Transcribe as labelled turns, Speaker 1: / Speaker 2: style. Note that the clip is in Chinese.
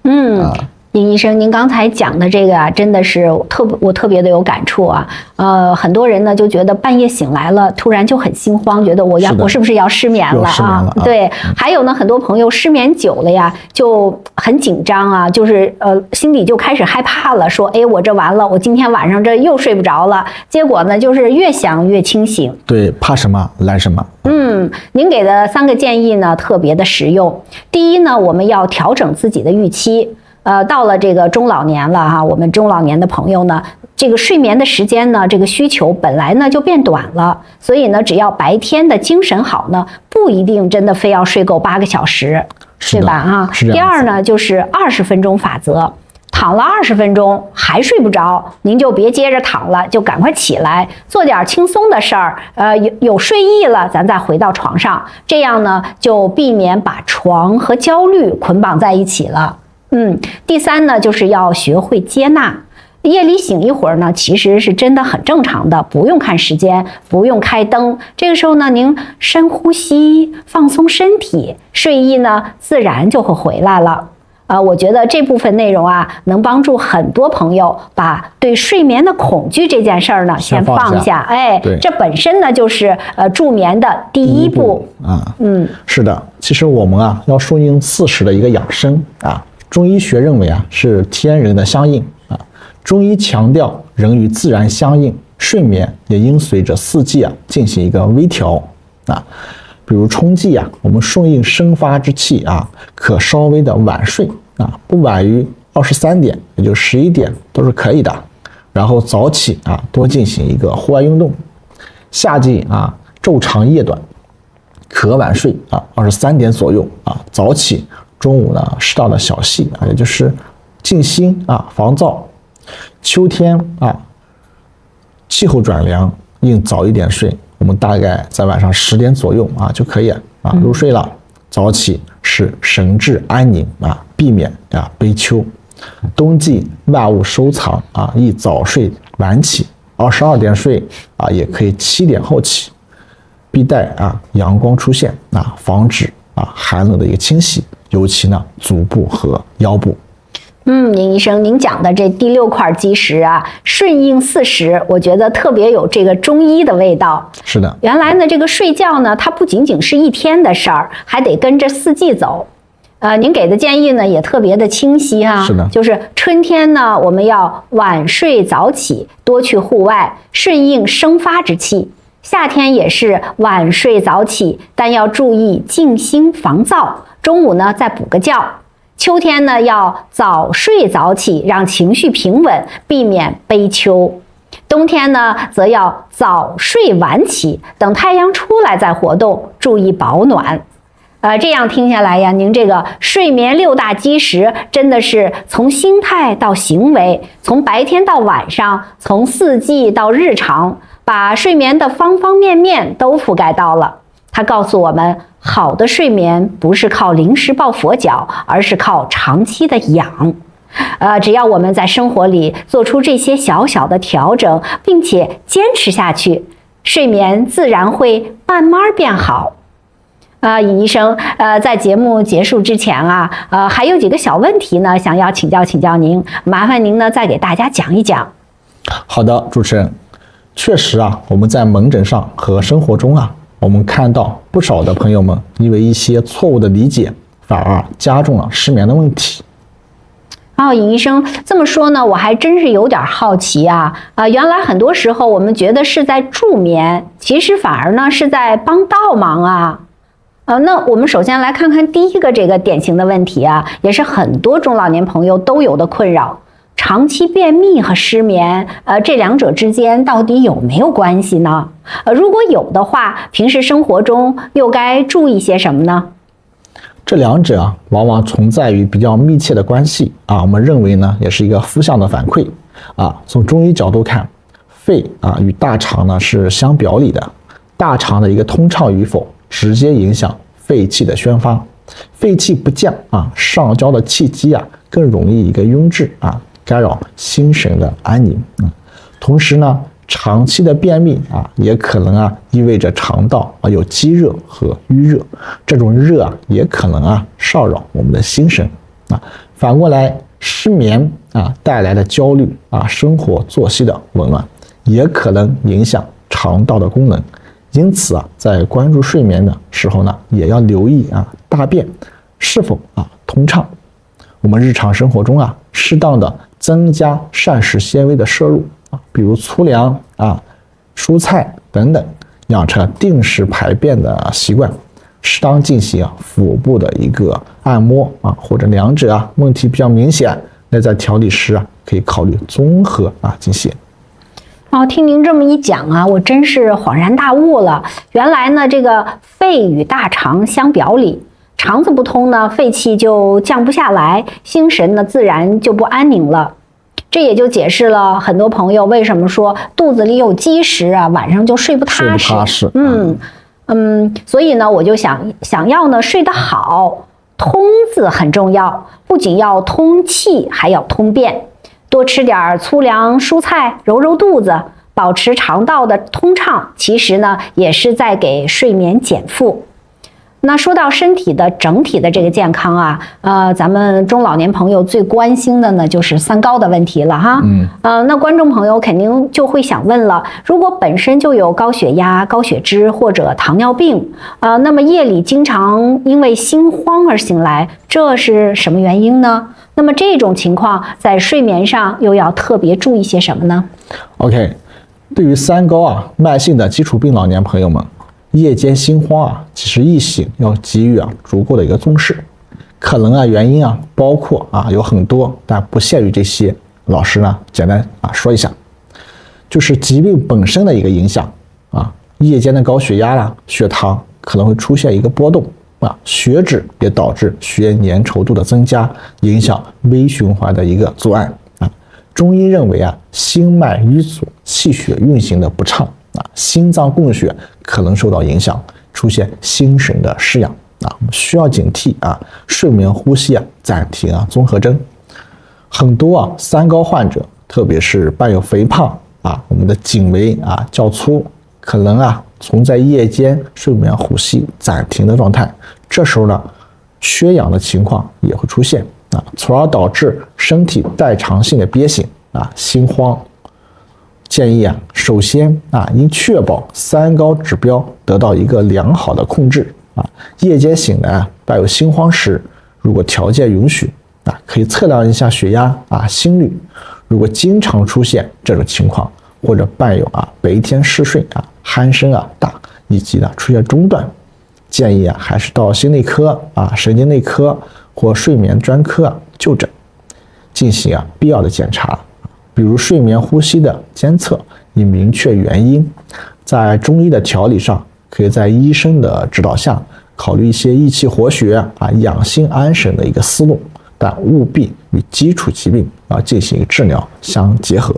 Speaker 1: 嗯。尹医生，您刚才讲的这个啊，真的是我特别的有感触啊。很多人呢就觉得半夜醒来了，突然就很心慌，觉得我是不是要失眠了啊？对，还有呢，很多朋友失眠久了呀，就很紧张啊，就是心里就开始害怕了，说哎，我这完了，我今天晚上这又睡不着了。结果呢，就是越想越清醒。
Speaker 2: 对，怕什么来什么。
Speaker 1: 您给的3个建议呢，特别的实用。第一呢，我们要调整自己的预期。到了这个中老年了哈，我们中老年的朋友呢，这个睡眠的时间呢，这个需求本来呢就变短了，所以呢，只要白天的精神好呢，不一定真的非要睡够8个小时，对吧？啊，第二呢，就是20分钟法则，躺了20分钟还睡不着，您就别接着躺了，就赶快起来，做点轻松的事儿，有睡意了，咱再回到床上，这样呢，就避免把床和焦虑捆绑在一起了。第三呢，就是要学会接纳。夜里醒一会儿呢，其实是真的很正常的，不用看时间，不用开灯。这个时候呢，您深呼吸，放松身体，睡意呢自然就会回来了。我觉得这部分内容啊，能帮助很多朋友把对睡眠的恐惧这件事儿呢先放下。哎，这本身呢就是助眠的第一步
Speaker 2: 啊。是的，其实我们啊要顺应4时的一个养生啊。中医学认为啊是天人的相应啊，中医强调人与自然相应，睡眠也应随着4季啊进行一个微调啊。比如春季啊，我们顺应生发之气啊，可稍微的晚睡啊，不晚于23点，也就11点都是可以的。然后早起啊，多进行一个户外运动。夏季啊，昼长夜短，可晚睡啊，23点左右啊，早起。中午呢，适当的小憩啊，也就是静心啊，防燥。秋天啊，气候转凉，应早一点睡。我们大概在晚上10点左右啊就可以啊入睡了。早起是神志安宁啊，避免啊悲秋。冬季万物收藏啊，宜早睡晚起，22点睡啊，也可以7点后起，必待啊阳光出现啊，防止寒冷的一个侵袭。尤其呢，足部和腰部。
Speaker 1: 尹医生，您讲的这第6块基石啊，顺应4时，我觉得特别有这个中医的味道。
Speaker 2: 是的，
Speaker 1: 原来呢，这个睡觉呢，它不仅仅是一天的事儿，还得跟着4季走。您给的建议呢，也特别的清晰啊。
Speaker 2: 是的，
Speaker 1: 就是春天呢，我们要晚睡早起，多去户外，顺应生发之气。夏天也是晚睡早起，但要注意静心防燥。中午呢再补个觉。秋天呢要早睡早起，让情绪平稳，避免悲秋。冬天呢则要早睡晚起，等太阳出来再活动，注意保暖。这样听下来呀，您这个睡眠6大基石真的是从心态到行为，从白天到晚上，从4季到日常，把睡眠的方方面面都覆盖到了。它告诉我们，好的睡眠不是靠临时抱佛脚，而是靠长期的养。只要我们在生活里做出这些小小的调整，并且坚持下去，睡眠自然会慢慢变好。尹医生，在节目结束之前啊，还有几个小问题呢，想要请教您，麻烦您呢再给大家讲一讲。
Speaker 2: 好的，主持人，确实啊，我们在门诊上和生活中啊，我们看到不少的朋友们因为一些错误的理解，反而加重了失眠的问题。
Speaker 1: 尹医生这么说呢，我还真是有点好奇啊。原来很多时候我们觉得是在助眠，其实反而呢是在帮倒忙啊。那我们首先来看看第一个这个典型的问题啊，也是很多中老年朋友都有的困扰。长期便秘和失眠，这2者之间到底有没有关系呢？如果有的话，平时生活中又该注意些什么呢？
Speaker 2: 这2者啊，往往存在于比较密切的关系啊。我们认为呢，也是一个负向的反馈啊。从中医角度看，肺啊与大肠呢是相表里的，大肠的一个通畅与否，直接影响肺气的宣发。肺气不降啊，上焦的气机啊更容易一个壅滞啊，干扰心神的安宁。同时呢，长期的便秘啊，也可能啊意味着肠道啊有积热和淤热，这种热啊也可能啊扰扰我们的心神啊。反过来，失眠带来的焦虑生活作息的紊乱，也可能影响肠道的功能。因此在关注睡眠的时候呢，也要留意大便是否通畅。我们日常生活中适当的增加膳食纤维的摄入比如粗粮蔬菜等等，养成定时排便的习惯，适当进行腹部的一个按摩或者两者问题比较明显，那在调理时可以考虑综合进行。
Speaker 1: 听您这么一讲我真是恍然大悟了。原来呢，这个肺与大肠相表里，肠子不通呢，肺气就降不下来，心神呢自然就不安宁了。这也就解释了很多朋友为什么说肚子里有积食晚上就睡不踏实。所以呢，我就想要呢睡得好，通字很重要，不仅要通气，还要通便。多吃点粗粮蔬菜，揉揉肚子，保持肠道的通畅，其实呢也是在给睡眠减负。那说到身体的整体的这个健康咱们中老年朋友最关心的呢就是三高的问题了哈。那观众朋友肯定就会想问了，如果本身就有高血压、高血脂或者糖尿病那么夜里经常因为心慌而醒来，这是什么原因呢？那么这种情况在睡眠上又要特别注意些什么呢？
Speaker 2: OK， 对于三高慢性的基础病老年朋友们，夜间心慌其实一醒要给予足够的一个重视。可能原因包括有很多，但不限于这些。老师呢简单说一下，就是疾病本身的一个影响夜间的高血压啦、血糖可能会出现一个波动血脂也导致血液粘稠度的增加，影响微循环的一个阻碍中医认为心脉瘀阻，气血运行的不畅心脏供血可能受到影响，出现心神的失养我们需要警惕睡眠呼吸暂停综合征。很多三高患者，特别是伴有肥胖我们的颈围较粗，可能存在夜间睡眠呼吸暂停的状态，这时候呢缺氧的情况也会出现从而导致身体代偿性的憋醒心慌。建议首先应确保三高指标得到一个良好的控制夜间醒来伴有心慌时，如果条件允许可以测量一下血压心率。如果经常出现这种情况，或者伴有白天嗜睡鼾声大，以及出现中断，建议还是到心内科神经内科或睡眠专科就诊，进行必要的检查，比如睡眠呼吸的监测，以明确原因。在中医的调理上，可以在医生的指导下考虑一些益气活血养心安神的一个思路，但务必与基础疾病进行治疗相结合。